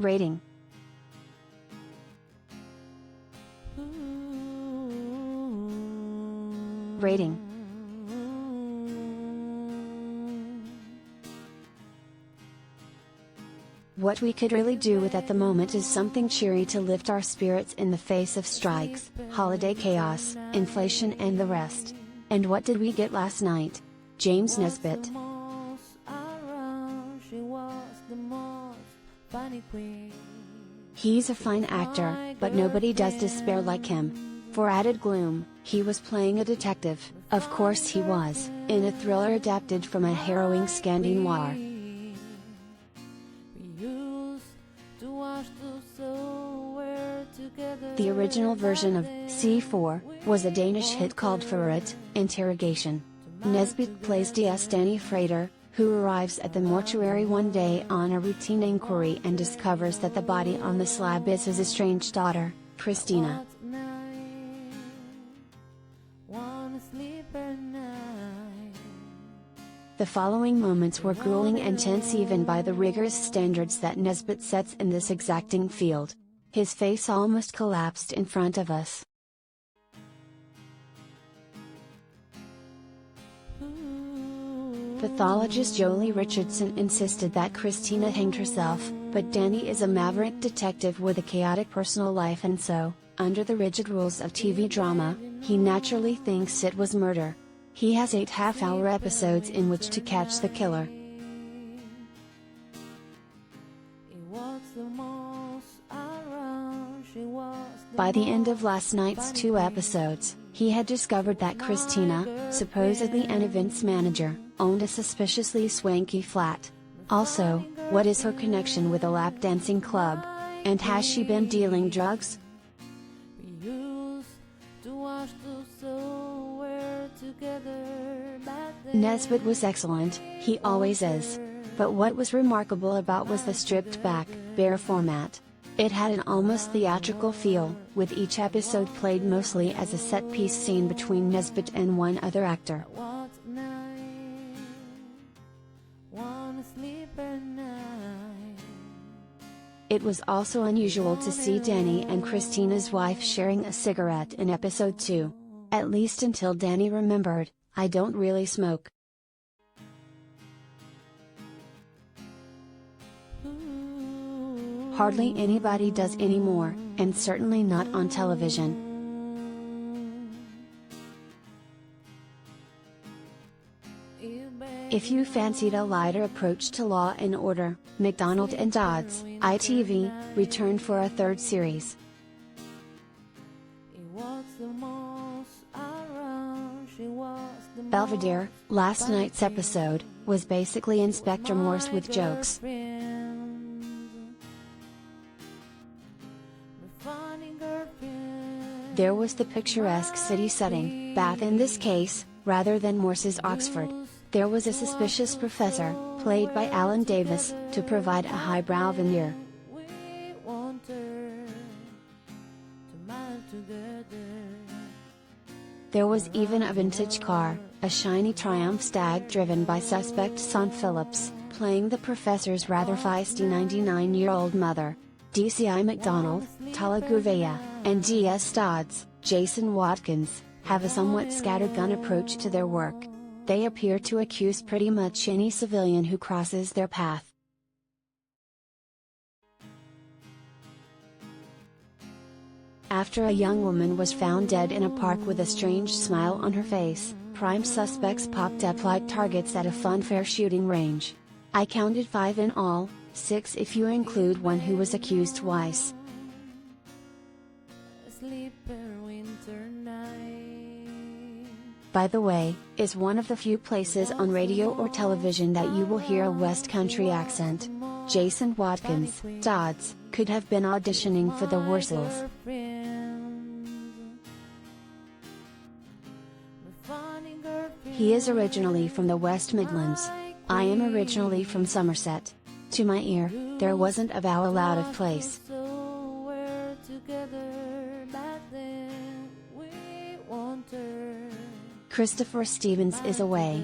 Rating. Rating. What we could really do with at the moment is something cheery to lift our spirits in the face of strikes, holiday chaos, inflation and the rest. And what did we get last night? James Nesbitt. He's a fine actor, but nobody does despair like him. For added gloom, he was playing a detective, of course he was, in a thriller adapted from a harrowing Scandi noir. The original version of C4 was a Danish hit called Forhoret, Interrogation. Nesbitt plays DS Danny Frater, who arrives at the mortuary one day on a routine inquiry and discovers that the body on the slab is his estranged daughter, Christina. The following moments were grueling and tense even by the rigorous standards that Nesbitt sets in this exacting field. His face almost collapsed in front of us. Pathologist Jolie Richardson insisted that Christina hanged herself, but Danny is a maverick detective with a chaotic personal life, and so, under the rigid rules of TV drama, he naturally thinks it was murder. He has 8 half-hour episodes in which to catch the killer. By the end of last night's 2 episodes, he had discovered that Christina, supposedly an events manager, owned a suspiciously swanky flat. Also, what is her connection with a lap dancing club? And has she been dealing drugs? Nesbitt was excellent, he always is. But what was remarkable about was the stripped-back, bare format. It had an almost theatrical feel, with each episode played mostly as a set-piece scene between Nesbitt and one other actor. It was also unusual to see Danny and Christina's wife sharing a cigarette in episode 2. At least until Danny remembered, "I don't really smoke." Hardly anybody does anymore, and certainly not on television. If you fancied a lighter approach to Law and Order, MacDonald and Dodds, ITV, returned for a 3rd series. Belvedere, last night's episode, was basically Inspector Morse with jokes. There was the picturesque city setting, Bath in this case, rather than Morse's Oxford. There was a suspicious professor, played by Alan Davis, to provide a highbrow veneer. There was even a vintage car, a shiny Triumph Stag driven by suspect Son Phillips, playing the professor's rather feisty 99-year-old mother. DCI MacDonald, Tala Gouveia, and DS Dodds, Jason Watkins, have a somewhat scattergun approach to their work. They appear to accuse pretty much any civilian who crosses their path. After a young woman was found dead in a park with a strange smile on her face, prime suspects popped up like targets at a funfair shooting range. I counted 5 in all, 6 if you include one who was accused twice. By the way, is one of the few places on radio or television that you will hear a West Country accent. Jason Watkins, Dodds, could have been auditioning for the Wursels. He is originally from the West Midlands. I am originally from Somerset. To my ear, there wasn't a vowel out of place. Christopher Stevens is away.